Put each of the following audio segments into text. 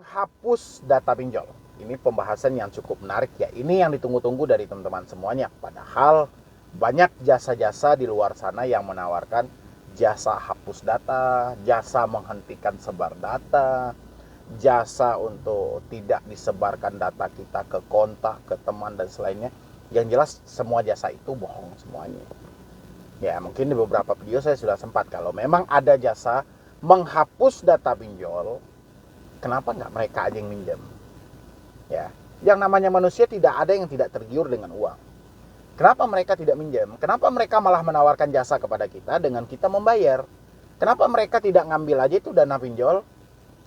Menghapus data pinjol. Ini pembahasan yang cukup menarik ya. Ini yang ditunggu-tunggu dari teman-teman semuanya. Padahal banyak jasa-jasa di luar sana yang menawarkan jasa hapus data, jasa menghentikan sebar data, jasa untuk tidak disebarkan data kita ke kontak, ke teman dan selainnya. Yang jelas semua jasa itu bohong semuanya. Ya, mungkin di beberapa video saya sudah sempat kalau memang ada jasa menghapus data pinjol, kenapa nggak mereka aja yang minjem? Ya, yang namanya manusia tidak ada yang tidak tergiur dengan uang. Kenapa mereka tidak minjem? Kenapa mereka malah menawarkan jasa kepada kita dengan kita membayar? Kenapa mereka tidak ngambil aja itu dana pinjol?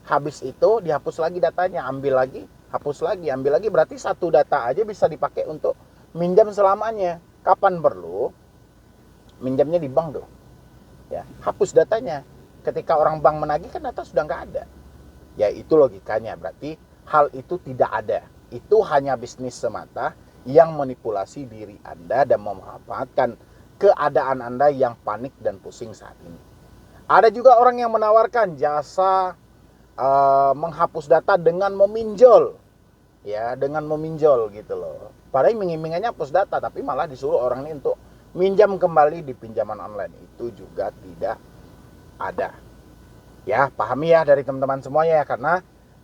Habis itu dihapus lagi datanya, ambil lagi, hapus lagi, ambil lagi. Berarti satu data aja bisa dipakai untuk minjam selamanya. Kapan perlu, minjamnya di bank tuh. Ya, hapus datanya. Ketika orang bank menagih kan data sudah nggak ada. Ya itu logikanya, berarti hal itu tidak ada. Itu hanya bisnis semata yang manipulasi diri Anda dan memanfaatkan keadaan Anda yang panik dan pusing saat ini. Ada juga orang yang menawarkan jasa menghapus data dengan meminjol. Ya, dengan meminjol gitu loh. Padahal iming-imingannya hapus data, tapi malah disuruh orang ini untuk minjam kembali di pinjaman online. Itu juga tidak ada. Ya, pahami ya dari teman-teman semuanya ya, karena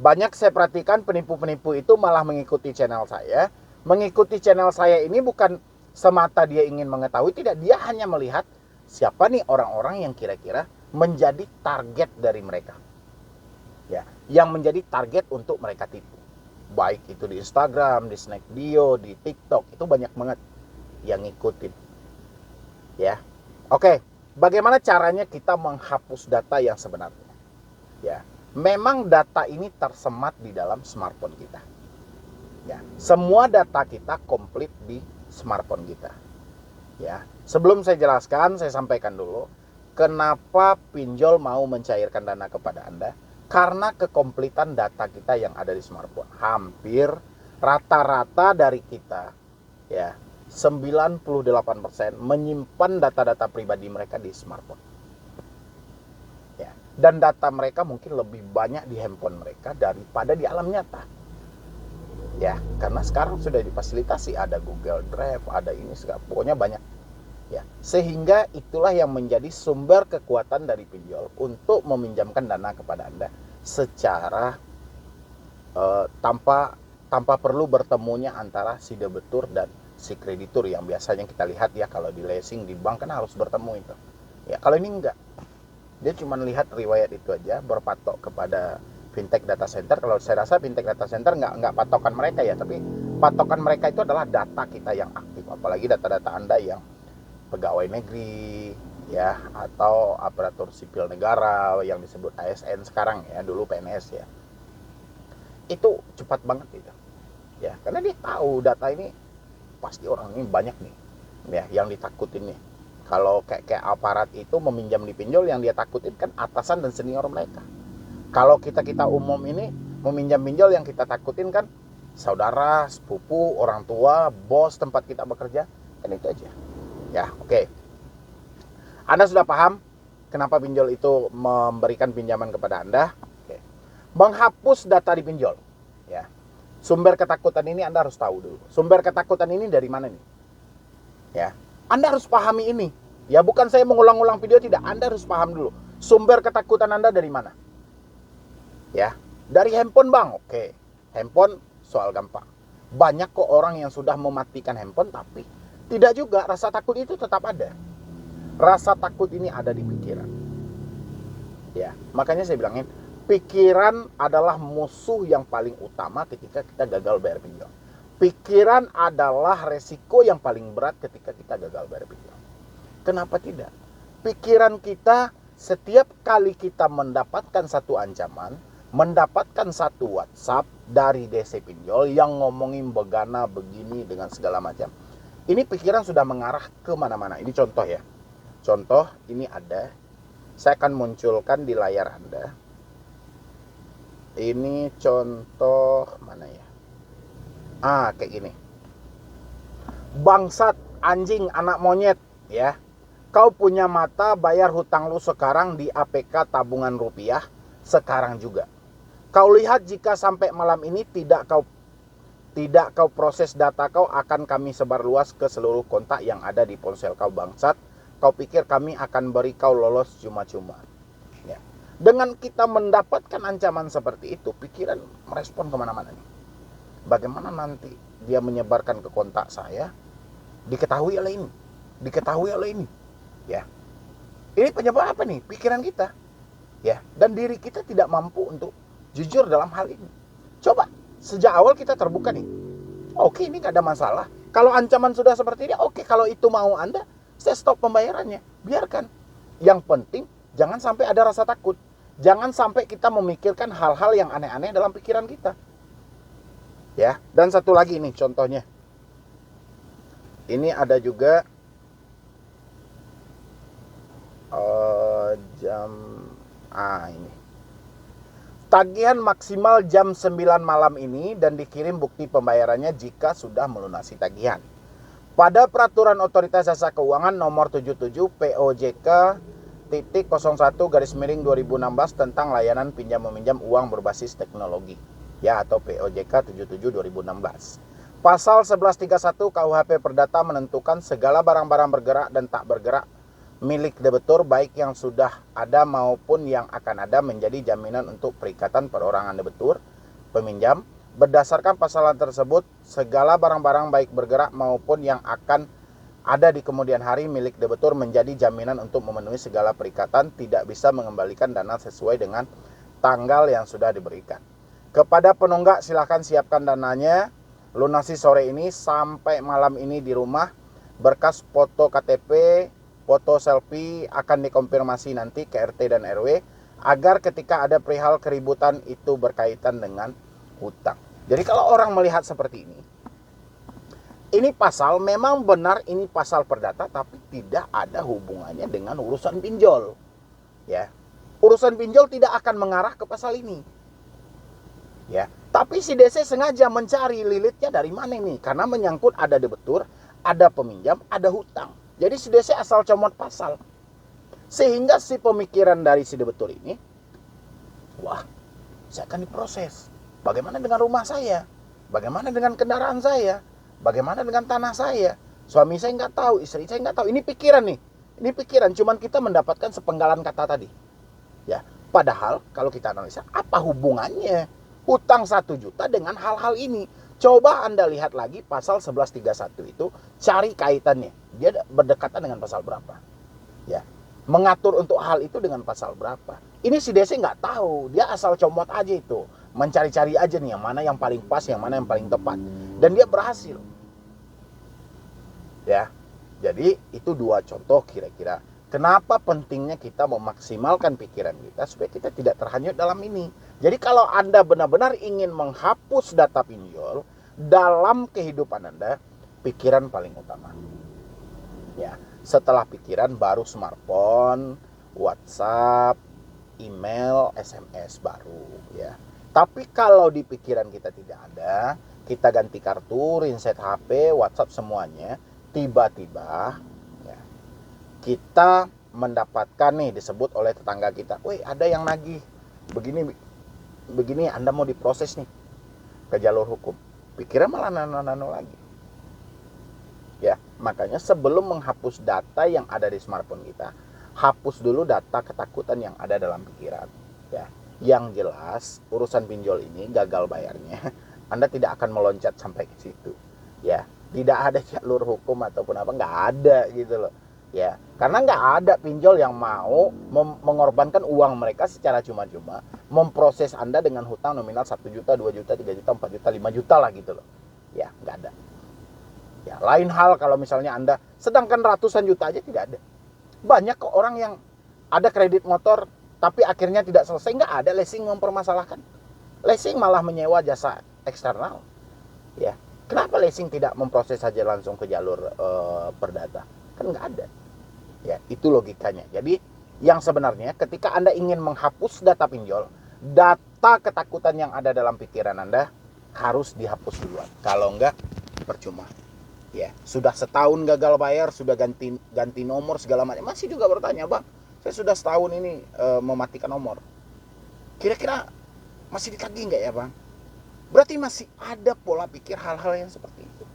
banyak saya perhatikan penipu-penipu itu malah mengikuti channel saya. Mengikuti channel saya ini bukan semata dia ingin mengetahui, tidak, dia hanya melihat siapa nih orang-orang yang kira-kira menjadi target dari mereka. Ya, yang menjadi target untuk mereka tipu. Baik itu di Instagram, di Snackdio, di TikTok, itu banyak banget yang ngikutin. Ya. Oke, bagaimana caranya kita menghapus data yang sebenarnya? Ya, memang data ini tersemat di dalam smartphone kita. Ya, semua data kita komplit di smartphone kita. Ya, sebelum saya jelaskan, saya sampaikan dulu kenapa pinjol mau mencairkan dana kepada Anda. Karena kekomplitan data kita yang ada di smartphone. Hampir rata-rata dari kita ya 98% menyimpan data-data pribadi mereka di smartphone. Ya, dan data mereka mungkin lebih banyak di handphone mereka daripada di alam nyata. Ya, karena sekarang sudah difasilitasi, ada Google Drive, ada ini segala, pokoknya banyak. Ya, sehingga itulah yang menjadi sumber kekuatan dari pinjol untuk meminjamkan dana kepada Anda secara tanpa perlu bertemunya antara si debitur dan si kreditur yang biasanya kita lihat ya, kalau di leasing di bank kan harus bertemu itu. Ya, kalau ini enggak. Dia cuma lihat riwayat itu aja, berpatok kepada fintech data center. Kalau saya rasa fintech data center enggak patokan mereka ya, tapi patokan mereka itu adalah data kita yang aktif, apalagi data-data Anda yang pegawai negeri ya, atau aparatur sipil negara yang disebut ASN sekarang ya, dulu PNS ya. Itu cepat banget gitu. Ya, karena dia tahu data ini pasti orang ini banyak nih. Ya, yang ditakutin nih. Kalau kayak aparat itu meminjam di pinjol, yang dia takutin kan atasan dan senior mereka. Kalau kita umum ini meminjam pinjol, yang kita takutin kan saudara, sepupu, orang tua, bos tempat kita bekerja, kan itu aja. Ya, oke. Anda sudah paham kenapa pinjol itu memberikan pinjaman kepada Anda? Oke. Menghapus data di pinjol. Ya. Sumber ketakutan ini Anda harus tahu dulu. Sumber ketakutan ini dari mana nih? Ya. Anda harus pahami ini. Ya, bukan saya mengulang-ulang video, tidak. Anda harus paham dulu. Sumber ketakutan Anda dari mana? Ya. Dari handphone, Bang. Oke. Handphone soal gampang. Banyak kok orang yang sudah mematikan handphone, tapi tidak juga, rasa takut itu tetap ada. Rasa takut ini ada di pikiran. Ya, makanya saya bilangin, pikiran adalah musuh yang paling utama ketika kita gagal bayar pinjol. Pikiran adalah resiko yang paling berat ketika kita gagal bayar pinjol. Kenapa tidak? Pikiran kita setiap kali kita mendapatkan satu ancaman, mendapatkan satu WhatsApp dari DC pinjol yang ngomongin begana begini dengan segala macam, ini pikiran sudah mengarah ke mana-mana. Ini contoh ya. Contoh, ini ada. Saya akan munculkan di layar Anda. Ini contoh mana ya? Kayak gini. Bangsat, anjing, anak monyet, ya. Kau punya mata, bayar hutang lu sekarang di APK tabungan rupiah, sekarang juga. Kau lihat jika sampai malam ini tidak kau proses data kau, akan kami sebarluas ke seluruh kontak yang ada di ponsel kau bangsat. Kau pikir kami akan beri kau lolos cuma-cuma? Ya. Dengan kita mendapatkan ancaman seperti itu, pikiran merespon kemana-mana nih. Bagaimana nanti dia menyebarkan ke kontak saya, diketahui oleh ini, ya. Ini penyebab apa nih? Pikiran kita, ya. Dan diri kita tidak mampu untuk jujur dalam hal ini. Coba sejak awal kita terbuka nih. Oke, ini gak ada masalah. Kalau ancaman sudah seperti ini, oke, kalau itu mau Anda, saya stop pembayarannya. Biarkan. Yang penting jangan sampai ada rasa takut. Jangan sampai kita memikirkan hal-hal yang aneh-aneh dalam pikiran kita. Ya, dan satu lagi nih contohnya. Ini ada juga ini. Tagihan maksimal jam 9 malam ini dan dikirim bukti pembayarannya jika sudah melunasi tagihan. Pada peraturan Otoritas Jasa Keuangan nomor 77 POJK.01/2016 tentang layanan pinjam meminjam uang berbasis teknologi, ya, atau POJK 77 2016. Pasal 1131 KUHP Perdata menentukan segala barang-barang bergerak dan tak bergerak milik debitur baik yang sudah ada maupun yang akan ada menjadi jaminan untuk perikatan perorangan debitur peminjam. Berdasarkan pasalan tersebut, segala barang-barang baik bergerak maupun yang akan ada di kemudian hari milik debitur menjadi jaminan untuk memenuhi segala perikatan, tidak bisa mengembalikan dana sesuai dengan tanggal yang sudah diberikan. Kepada penunggak, silakan siapkan dananya, lunasi sore ini sampai malam ini di rumah. Berkas foto KTP, foto selfie akan dikonfirmasi nanti ke RT dan RW agar ketika ada perihal keributan itu berkaitan dengan hutang. Jadi kalau orang melihat seperti ini pasal memang benar, ini pasal perdata, tapi tidak ada hubungannya dengan urusan pinjol. Ya, urusan pinjol tidak akan mengarah ke pasal ini. Ya, tapi si DC sengaja mencari lilitnya dari mana nih? Karena menyangkut ada debitur, ada peminjam, ada hutang. Jadi si DC asal comot pasal. Sehingga si pemikiran dari si debitur ini, wah, saya akan diproses. Bagaimana dengan rumah saya? Bagaimana dengan kendaraan saya? Bagaimana dengan tanah saya? Suami saya nggak tahu, istri saya nggak tahu. Ini pikiran nih. Ini pikiran, cuman kita mendapatkan sepenggalan kata tadi. Ya, padahal kalau kita analisa, apa hubungannya hutang 1 juta dengan hal-hal ini? Coba Anda lihat lagi pasal 1131 itu, cari kaitannya. Dia berdekatan dengan pasal berapa? Ya, mengatur untuk hal itu dengan pasal berapa? Ini si DC nggak tahu, dia asal comot aja itu, mencari-cari aja nih yang mana yang paling pas, yang mana yang paling tepat, dan dia berhasil. Ya, jadi itu 2 contoh kira-kira kenapa pentingnya kita memaksimalkan pikiran kita supaya kita tidak terhanyut dalam ini. Jadi kalau Anda benar-benar ingin menghapus data pinjol dalam kehidupan Anda, pikiran paling utama. Ya, setelah pikiran baru smartphone, WhatsApp, email, SMS baru, ya. Tapi kalau di pikiran kita tidak ada, kita ganti kartu, reset HP, WhatsApp semuanya, tiba-tiba ya, kita mendapatkan nih disebut oleh tetangga kita, "Woi, ada yang nagih begini, Anda mau diproses nih ke jalur hukum." Pikiran malah nano lagi. Ya, makanya sebelum menghapus data yang ada di smartphone kita, hapus dulu data ketakutan yang ada dalam pikiran. Ya, yang jelas urusan pinjol ini gagal bayarnya, Anda tidak akan meloncat sampai ke situ. Ya, tidak ada jalur hukum ataupun apa, nggak ada gitu loh. Ya, karena nggak ada pinjol yang mau mengorbankan uang mereka secara cuma-cuma, memproses Anda dengan hutang nominal 1 juta, 2 juta, 3 juta, 4 juta, 5 juta lah gitu loh. Ya, nggak ada. Ya, lain hal kalau misalnya Anda sedangkan ratusan juta aja tidak ada. Banyak kok orang yang ada kredit motor tapi akhirnya tidak selesai, nggak ada leasing mempermasalahkan. Leasing malah menyewa jasa eksternal. Ya, kenapa leasing tidak memproses saja langsung ke jalur perdata? Kan nggak ada. Ya, itu logikanya. Jadi yang sebenarnya ketika Anda ingin menghapus data pinjol, data ketakutan yang ada dalam pikiran Anda harus dihapus duluan. Kalau enggak, percuma. Ya, sudah setahun gagal bayar, sudah ganti nomor segala macam, masih juga bertanya, "Bang, saya sudah setahun ini mematikan nomor. Kira-kira Masih ditagih nggak ya bang? Berarti masih ada pola pikir hal-hal yang seperti itu.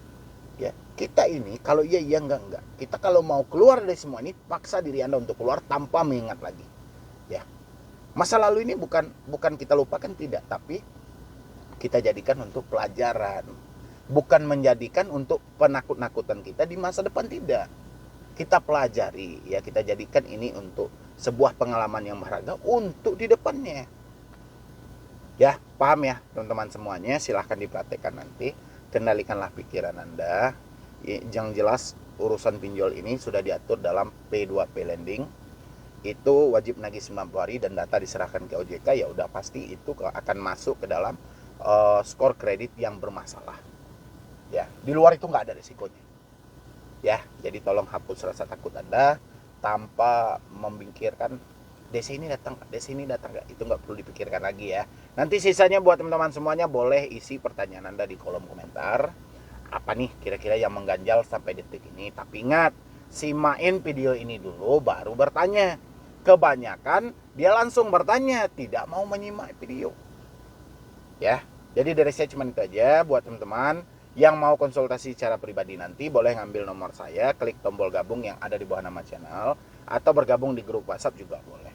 Ya, kita ini kalau iya enggak. Kita kalau mau keluar dari semua ini, paksa diri Anda untuk keluar tanpa mengingat lagi. Ya. Masa lalu ini bukan kita lupakan, tidak, tapi kita jadikan untuk pelajaran. Bukan menjadikan untuk penakut-nakutan kita di masa depan, tidak. Kita pelajari, ya, kita jadikan ini untuk sebuah pengalaman yang berharga untuk di depannya. Ya, paham ya teman-teman semuanya? Silahkan dipraktekkan nanti. Kendalikanlah pikiran Anda. Yang jelas urusan pinjol ini sudah diatur dalam P2P lending. Itu wajib nagih 90 hari dan data diserahkan ke OJK, ya udah pasti itu akan masuk ke dalam skor kredit yang bermasalah. Ya, di luar itu nggak ada risikonya. Ya, jadi tolong hapus rasa takut Anda tanpa memikirkan DC ini datang nggak, itu nggak perlu dipikirkan lagi ya. Nanti sisanya buat teman-teman semuanya boleh isi pertanyaan Anda di kolom komentar. Apa nih kira-kira yang mengganjal sampai detik ini? Tapi ingat, simain video ini dulu baru bertanya. Kebanyakan dia langsung bertanya, tidak mau menyimak video. Ya, jadi dari saya cuma itu aja. Buat teman-teman yang mau konsultasi secara pribadi nanti boleh ngambil nomor saya, klik tombol gabung yang ada di bawah nama channel, atau bergabung di grup WhatsApp juga boleh.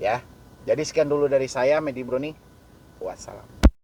Ya, jadi sekian dulu dari saya, Medi Bruni. Wassalam.